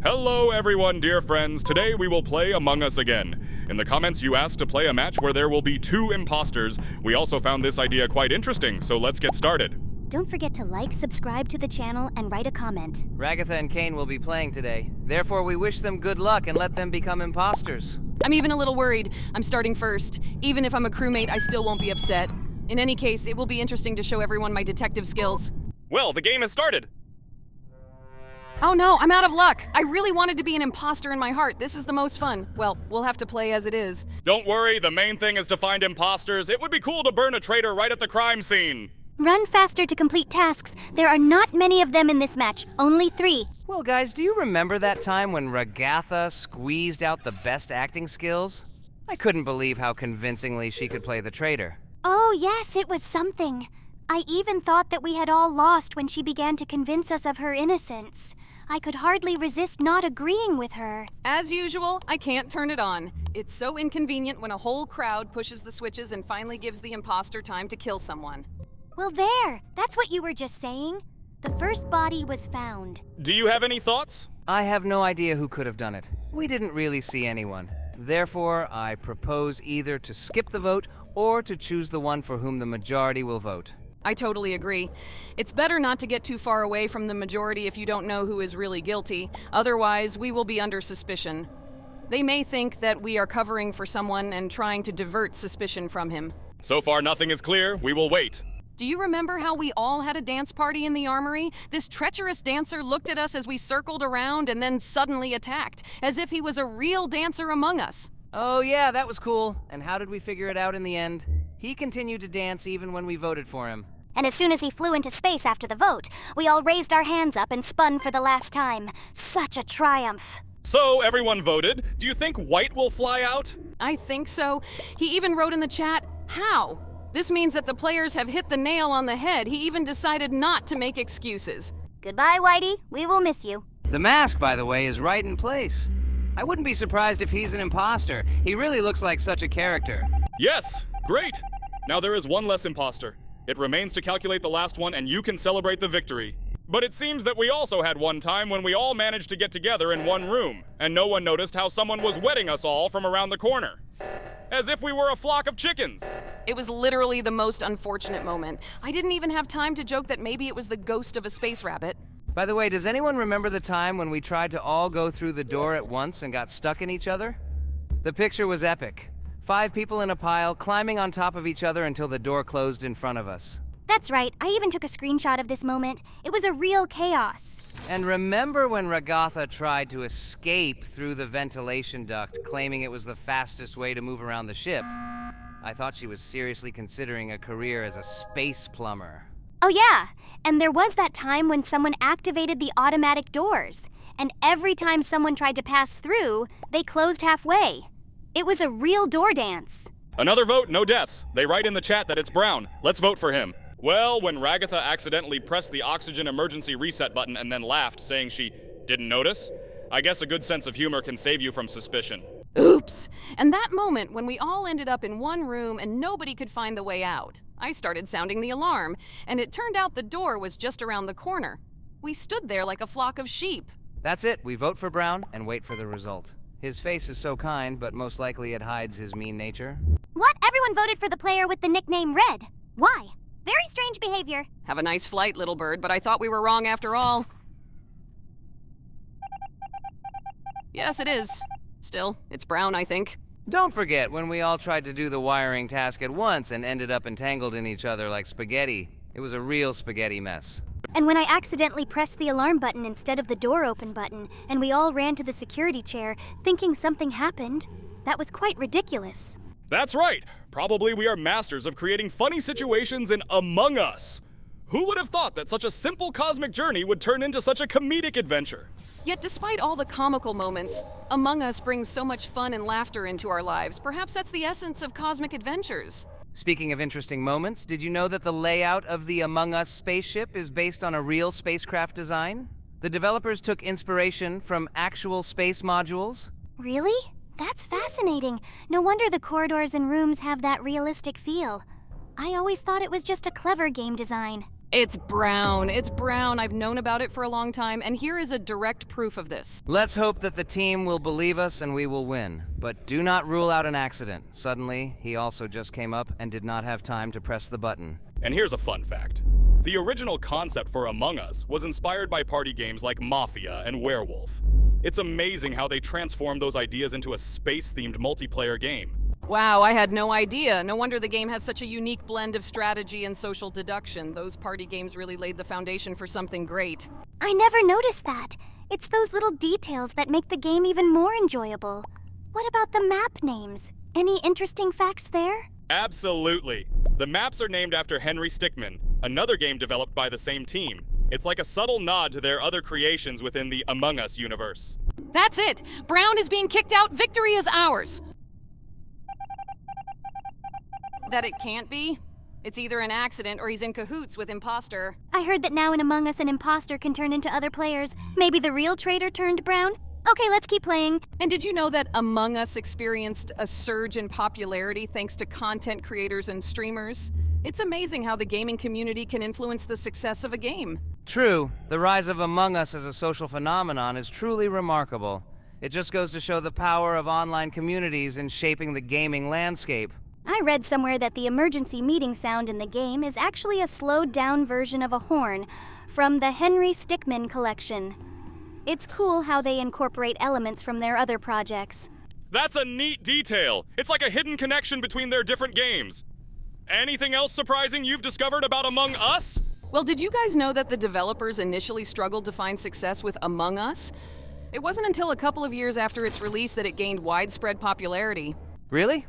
Hello everyone, dear friends. Today we will play Among Us again. In the comments you asked to play a match where there will be 2 imposters. We also found this idea quite interesting, so let's get started. Don't forget to like, subscribe to the channel, and write a comment. Ragatha and Kane will be playing today. Therefore, we wish them good luck and let them become imposters. I'm even a little worried. I'm starting first. Even if I'm a crewmate, I still won't be upset. In any case, it will be interesting to show everyone my detective skills. Well, the game has started. Oh no, I'm out of luck. I really wanted to be an imposter in my heart. This is the most fun. Well, we'll have to play as it is. Don't worry, the main thing is to find imposters. It would be cool to burn a traitor right at the crime scene. Run faster to complete tasks. There are not many of them in this match, only 3. Well, guys, do you remember that time when Ragatha squeezed out the best acting skills? I couldn't believe how convincingly she could play the traitor. Oh yes, it was something. I even thought that we had all lost when she began to convince us of her innocence. I could hardly resist not agreeing with her. As usual, I can't turn it on. It's so inconvenient when a whole crowd pushes the switches and finally gives the imposter time to kill someone. Well there, that's what you were just saying. The first body was found. Do you have any thoughts? I have no idea who could have done it. We didn't really see anyone. Therefore, I propose either to skip the vote or to choose the one for whom the majority will vote. I totally agree. It's better not to get too far away from the majority if you don't know who is really guilty. Otherwise, we will be under suspicion. They may think that we are covering for someone and trying to divert suspicion from him. So far nothing is clear. We will wait. Do you remember how we all had a dance party in the armory? This treacherous dancer looked at us as we circled around and then suddenly attacked, as if he was a real dancer among us. Oh yeah, that was cool. And how did we figure it out in the end? He continued to dance even when we voted for him. And as soon as he flew into space after the vote, we all raised our hands up and spun for the last time. Such a triumph. So, everyone voted. Do you think White will fly out? I think so. He even wrote in the chat, "How?" This means that the players have hit the nail on the head. He even decided not to make excuses. Goodbye, Whitey. We will miss you. The mask, by the way, is right in place. I wouldn't be surprised if he's an imposter. He really looks like such a character. Yes, great. Now there is one less imposter. It remains to calculate the last one and you can celebrate the victory. But it seems that we also had one time when we all managed to get together in one room, and no one noticed how someone was wetting us all from around the corner. As if we were a flock of chickens. It was literally the most unfortunate moment. I didn't even have time to joke that maybe it was the ghost of a space rabbit. By the way, does anyone remember the time when we tried to all go through the door at once and got stuck in each other? The picture was epic. 5 people in a pile, climbing on top of each other until the door closed in front of us. That's right. I even took a screenshot of this moment. It was a real chaos. And remember when Ragatha tried to escape through the ventilation duct, claiming it was the fastest way to move around the ship? I thought she was seriously considering a career as a space plumber. Oh yeah, and there was that time when someone activated the automatic doors. And every time someone tried to pass through, they closed halfway. It was a real door dance. Another vote, no deaths. They write in the chat that it's Brown. Let's vote for him. Well, when Ragatha accidentally pressed the oxygen emergency reset button and then laughed, saying she didn't notice, I guess a good sense of humor can save you from suspicion. Oops! And that moment when we all ended up in one room and nobody could find the way out, I started sounding the alarm, and it turned out the door was just around the corner. We stood there like a flock of sheep. That's it. We vote for Brown and wait for the result. His face is so kind, but most likely it hides his mean nature. What? Everyone voted for the player with the nickname Red. Why? Very strange behavior. Have a nice flight, little bird, but I thought we were wrong after all. Yes, it is. Still, it's Brown, I think. Don't forget when we all tried to do the wiring task at once and ended up entangled in each other like spaghetti. It was a real spaghetti mess. And when I accidentally pressed the alarm button instead of the door open button, and we all ran to the security chair, thinking something happened, that was quite ridiculous. That's right. Probably we are masters of creating funny situations in Among Us. Who would have thought that such a simple cosmic journey would turn into such a comedic adventure? Yet despite all the comical moments, Among Us brings so much fun and laughter into our lives. Perhaps that's the essence of cosmic adventures. Speaking of interesting moments, did you know that the layout of the Among Us spaceship is based on a real spacecraft design? The developers took inspiration from actual space modules. Really? That's fascinating. No wonder the corridors and rooms have that realistic feel. I always thought it was just a clever game design. It's Brown. It's Brown. I've known about it for a long time, and here is a direct proof of this. Let's hope that the team will believe us and we will win. But do not rule out an accident. Suddenly, he also just came up and did not have time to press the button. And here's a fun fact. The original concept for Among Us was inspired by party games like Mafia and Werewolf. It's amazing how they transformed those ideas into a space-themed multiplayer game. Wow, I had no idea. No wonder the game has such a unique blend of strategy and social deduction. Those party games really laid the foundation for something great. I never noticed that. It's those little details that make the game even more enjoyable. What about the map names? Any interesting facts there? Absolutely. The maps are named after Henry Stickmin, another game developed by the same team. It's like a subtle nod to their other creations within the Among Us universe. That's it! Brown is being kicked out. Victory is ours! That it can't be? It's either an accident or he's in cahoots with Impostor. I heard that now in Among Us an imposter can turn into other players. Maybe the real traitor turned Brown? Okay, let's keep playing. And did you know that Among Us experienced a surge in popularity thanks to content creators and streamers? It's amazing how the gaming community can influence the success of a game. True, the rise of Among Us as a social phenomenon is truly remarkable. It just goes to show the power of online communities in shaping the gaming landscape. I read somewhere that the emergency meeting sound in the game is actually a slowed-down version of a horn from the Henry Stickmin collection. It's cool how they incorporate elements from their other projects. That's a neat detail. It's like a hidden connection between their different games. Anything else surprising you've discovered about Among Us? Well, did you guys know that the developers initially struggled to find success with Among Us? It wasn't until a couple of years after its release that it gained widespread popularity. Really?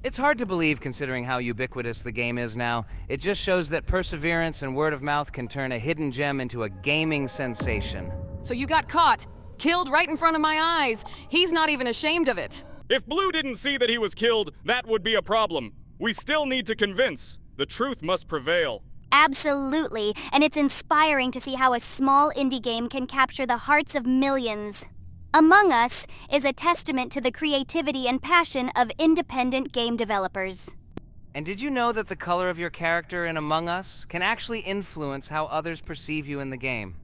It's hard to believe considering how ubiquitous the game is now. It just shows that perseverance and word of mouth can turn a hidden gem into a gaming sensation. So you got caught, killed right in front of my eyes. He's not even ashamed of it. If Blue didn't see that he was killed, that would be a problem. We still need to convince. The truth must prevail. Absolutely, and it's inspiring to see how a small indie game can capture the hearts of millions. Among Us is a testament to the creativity and passion of independent game developers. And did you know that the color of your character in Among Us can actually influence how others perceive you in the game?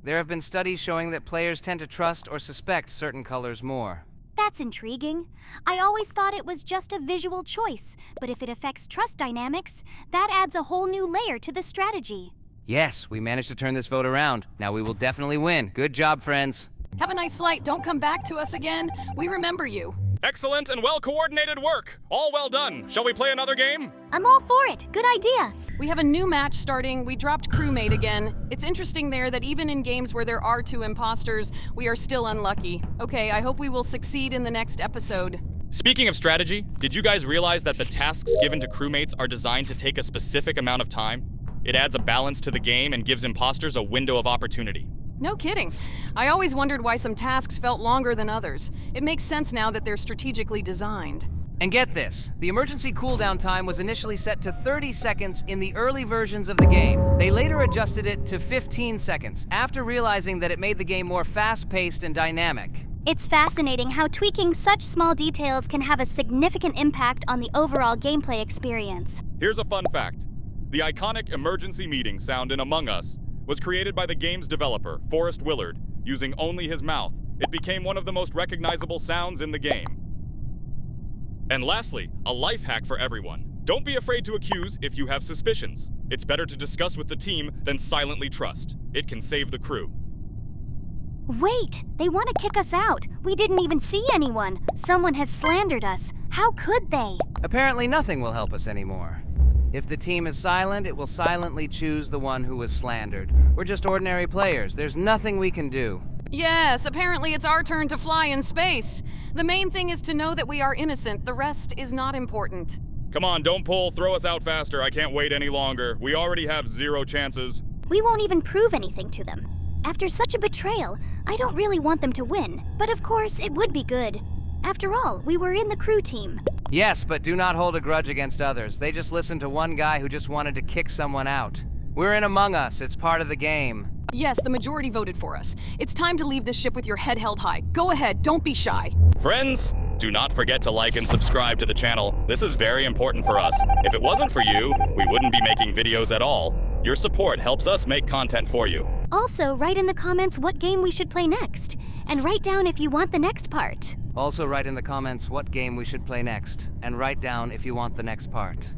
There have been studies showing that players tend to trust or suspect certain colors more. That's intriguing. I always thought it was just a visual choice, but if it affects trust dynamics, that adds a whole new layer to the strategy. Yes, we managed to turn this vote around. Now we will definitely win. Good job, friends. Have a nice flight. Don't come back to us again. We remember you. Excellent and well-coordinated work. All well done. Shall we play another game? I'm all for it. Good idea. We have a new match starting. We dropped crewmate again. It's interesting there that even in games where there are two imposters, we are still unlucky. Okay, I hope we will succeed in the next episode. Speaking of strategy, did you guys realize that the tasks given to crewmates are designed to take a specific amount of time? It adds a balance to the game and gives imposters a window of opportunity. No kidding. I always wondered why some tasks felt longer than others. It makes sense now that they're strategically designed. And get this, the emergency cooldown time was initially set to 30 seconds in the early versions of the game. They later adjusted it to 15 seconds, after realizing that it made the game more fast-paced and dynamic. It's fascinating how tweaking such small details can have a significant impact on the overall gameplay experience. Here's a fun fact. The iconic emergency meeting sound in Among Us was created by the game's developer, Forrest Willard, using only his mouth. It became one of the most recognizable sounds in the game. And lastly, a life hack for everyone. Don't be afraid to accuse if you have suspicions. It's better to discuss with the team than silently trust. It can save the crew. Wait, they want to kick us out. We didn't even see anyone. Someone has slandered us. How could they? Apparently nothing will help us anymore. If the team is silent, it will silently choose the one who was slandered. We're just ordinary players. There's nothing we can do. Yes, apparently it's our turn to fly in space. The main thing is to know that we are innocent. The rest is not important. Come on, don't pull. Throw us out faster. I can't wait any longer. We already have 0 chances. We won't even prove anything to them. After such a betrayal, I don't really want them to win. But of course, it would be good. After all, we were in the crew team. Yes, but do not hold a grudge against others. They just listened to one guy who just wanted to kick someone out. We're in Among Us. It's part of the game. Yes, the majority voted for us. It's time to leave this ship with your head held high. Go ahead, don't be shy. Friends, do not forget to like and subscribe to the channel. This is very important for us. If it wasn't for you, we wouldn't be making videos at all. Your support helps us make content for you. Also, write in the comments what game we should play next, and write down if you want the next part. Also, write in the comments what game we should play next, and write down if you want the next part.